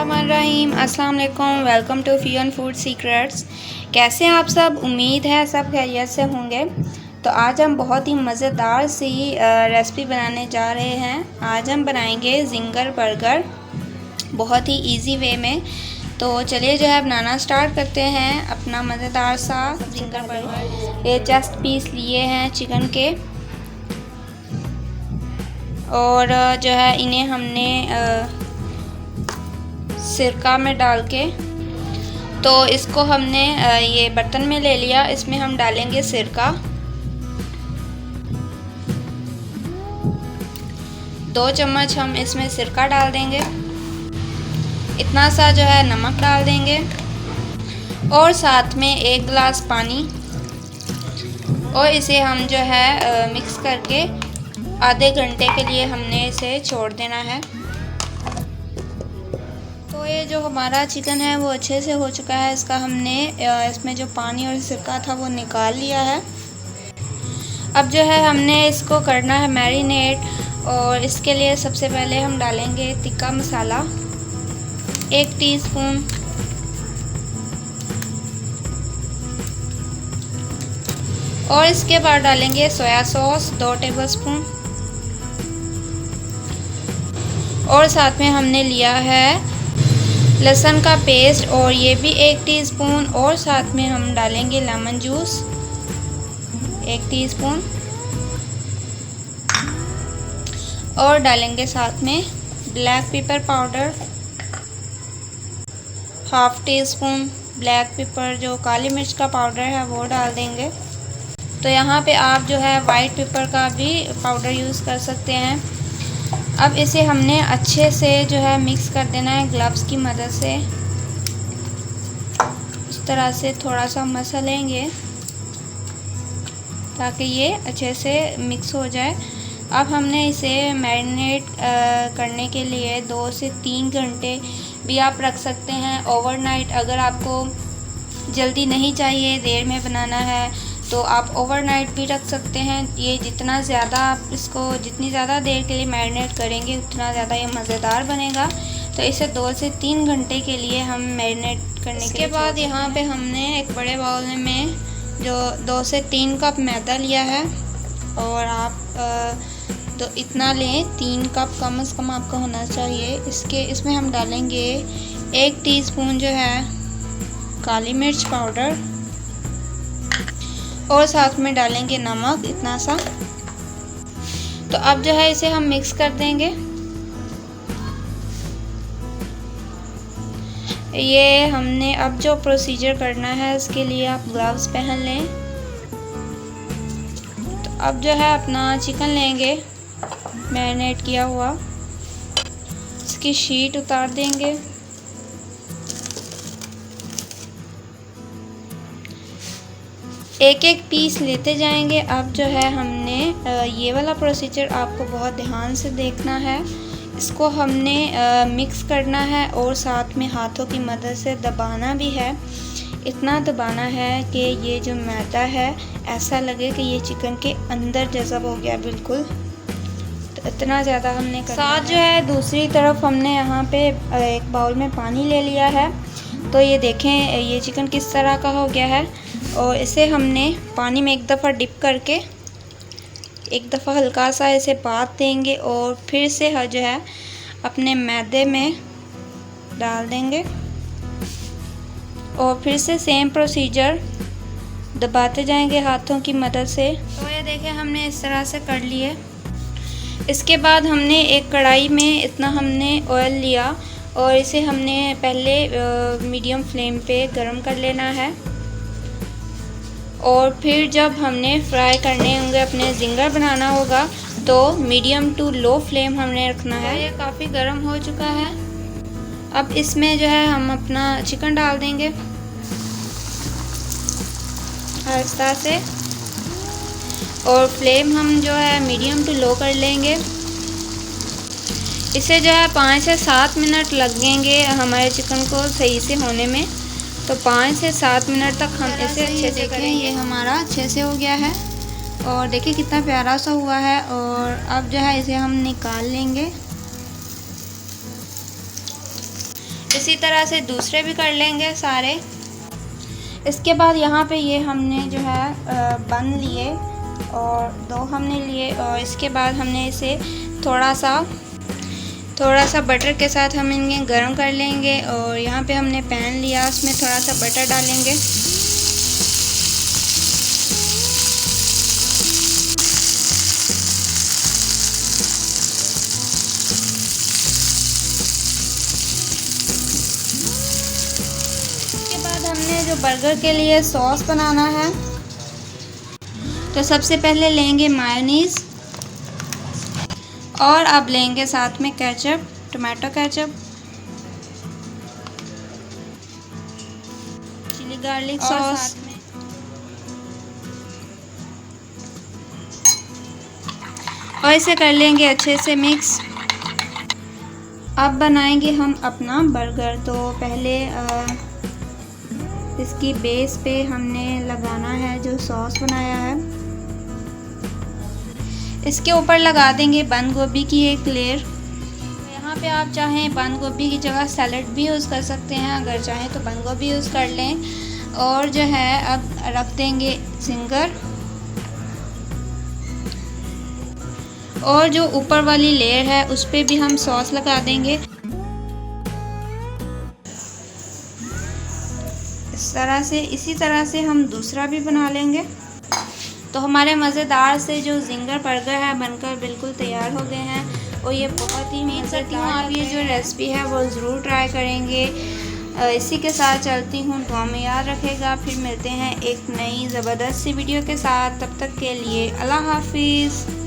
बिस्मिल्लाहिर्रहमानिर्रहीम। अस्सलाम वालेकुम। Welcome to Fian food secrets. कैसे हैं आप सब? उम्मीद है सब खैरियत से होंगे। तो आज हम बहुत ही मज़ेदार सी रेसिपी बनाने जा रहे हैं। आज हम बनाएंगे जिंगर बर्गर बहुत ही इजी वे में। तो चलिए जो है बनाना स्टार्ट करते हैं अपना मज़ेदार सा जिंगर बर्गर। ये चेस्ट पीस लिए हैं चिकन के, और जो है इन्हें हमने सिरका में डाल के, तो इसको हमने ये बर्तन में ले लिया। इसमें हम डालेंगे सिरका, 2 चम्मच हम इसमें सिरका डाल देंगे। इतना सा जो है नमक डाल देंगे, और साथ में 1 गिलास पानी, और इसे हम जो है मिक्स करके आधे घंटे के लिए हमने इसे छोड़ देना है। तो ये जो हमारा चिकन है वो अच्छे से हो चुका है। इसका हमने इसमें जो पानी और सिरका था वो निकाल लिया है। अब जो है हमने इसको करना है मैरिनेट, और इसके लिए सबसे पहले हम डालेंगे तिक्का मसाला 1 टीस्पून, और इसके बाद डालेंगे सोया सॉस 2 टेबलस्पून, और साथ में हमने लिया है लहसुन का पेस्ट, और ये भी 1 टीस्पून, और साथ में हम डालेंगे लेमन जूस 1 टीस्पून, और डालेंगे साथ में black pepper powder 1/2 teaspoon. Black pepper जो काली मिर्च का पाउडर है वो डाल देंगे। तो यहाँ पे आप जो है वाइट पेपर का भी पाउडर यूज़ कर सकते हैं। अब इसे हमने अच्छे से जो है मिक्स कर देना है ग्लव्स की मदद से। इस तरह से थोड़ा सा मसलेंगे ताकि ये अच्छे से मिक्स हो जाए। अब हमने इसे मैरिनेट करने के लिए 2 से 3 घंटे भी आप रख सकते हैं ओवरनाइट। अगर आपको जल्दी नहीं चाहिए, देर में बनाना है, तो आप ओवरनाइट भी रख सकते हैं। ये जितना ज़्यादा आप इसको जितनी ज़्यादा देर के लिए मैरिनेट करेंगे उतना ज़्यादा ये मज़ेदार बनेगा। तो इसे 2 से 3 घंटे के लिए हम मैरिनेट करने के बाद यहाँ पे हमने एक बड़े बाउल में जो 2 से 3 कप मैदा लिया है, और आप तो इतना लें, 3 कप कम से कम आपका होना चाहिए। इसमें हम डालेंगे 1 टीस्पून जो है काली मिर्च पाउडर, और साथ में डालेंगे नमक इतना सा। तो अब जो है इसे हम मिक्स कर देंगे। ये हमने अब जो प्रोसीजर करना है उसके लिए आप ग्लव्स पहन लें। तो अब जो है अपना चिकन लेंगे मैरिनेट किया हुआ, इसकी शीट उतार देंगे। एक एक पीस लेते जाएंगे। अब जो है हमने ये वाला प्रोसीजर आपको बहुत ध्यान से देखना है। इसको हमने मिक्स करना है, और साथ में हाथों की मदद से दबाना भी है। इतना दबाना है कि ये जो मैदा है ऐसा लगे कि ये चिकन के अंदर जज़ब हो गया बिल्कुल। तो इतना ज़्यादा हमने करना है। साथ जो है दूसरी तरफ हमने यहाँ पे एक बाउल में पानी ले लिया है। तो ये देखें ये चिकन किस तरह का हो गया है, और इसे हमने पानी में एक दफ़ा डिप करके एक दफ़ा हल्का सा इसे पात देंगे, और फिर से जो है अपने मैदे में डाल देंगे, और फिर से सेम प्रोसीजर दबाते जाएंगे हाथों की मदद से। तो ये देखें हमने इस तरह से कर लिए। इसके बाद हमने एक कढ़ाई में इतना हमने ऑयल लिया, और इसे हमने पहले मीडियम फ्लेम पे गरम कर लेना है, और फिर जब हमने फ्राई करने होंगे, अपने जिंगर बनाना होगा, तो मीडियम टू लो फ्लेम हमने रखना है। ये काफ़ी गर्म हो चुका है। अब इसमें जो है हम अपना चिकन डाल देंगे आहिस्ता से, और फ्लेम हम जो है मीडियम टू लो कर लेंगे। इसे जो है 5 से 7 मिनट लगेंगे हमारे चिकन को सही से होने में। तो 5 से 7 मिनट तक हम इसे अच्छे से करेंगे। ये हमारा अच्छे से हो गया है, और देखिए कितना प्यारा सा हुआ है। और अब जो है इसे हम निकाल लेंगे। इसी तरह से दूसरे भी कर लेंगे सारे। इसके बाद यहाँ पे ये हमने जो है बन लिए और 2 हमने लिए और इसके बाद हमने इसे थोड़ा सा बटर के साथ हम इन्हें गर्म कर लेंगे। और यहाँ पे हमने पैन लिया, उसमें थोड़ा सा बटर डालेंगे। हमने जो बर्गर के लिए सॉस बनाना है, तो सबसे पहले लेंगे मायोनीज़ और अब लेंगे साथ में ketchup, tomato ketchup, chilli garlic sauce और इसे कर लेंगे अच्छे से मिक्स। अब बनाएंगे हम अपना बर्गर। तो पहले इसकी बेस पे हमने लगाना है जो सॉस बनाया है, इसके ऊपर लगा देंगे बंद गोभी की एक लेयर। यहाँ पे आप चाहें बंद गोभी की जगह सैलड भी यूज़ कर सकते हैं, अगर चाहें तो बंद गोभी यूज़ कर लें। और जो है अब रख देंगे जिंगर और जो ऊपर वाली लेयर है उस पर भी हम सॉस लगा देंगे। इसी तरह से हम दूसरा भी बना लेंगे। तो हमारे मज़ेदार से जो जिंगर बर्गर है बनकर बिल्कुल तैयार हो गए हैं और ये बहुत ही मज़ेदार। आप ये जो रेसिपी है वो ज़रूर ट्राई करेंगे। इसी के साथ चलती हूँ, दुआ में याद रखेगा। फिर मिलते हैं एक नई ज़बरदस्त सी वीडियो के साथ, तब तक के लिए अल्लाह हाफिज़।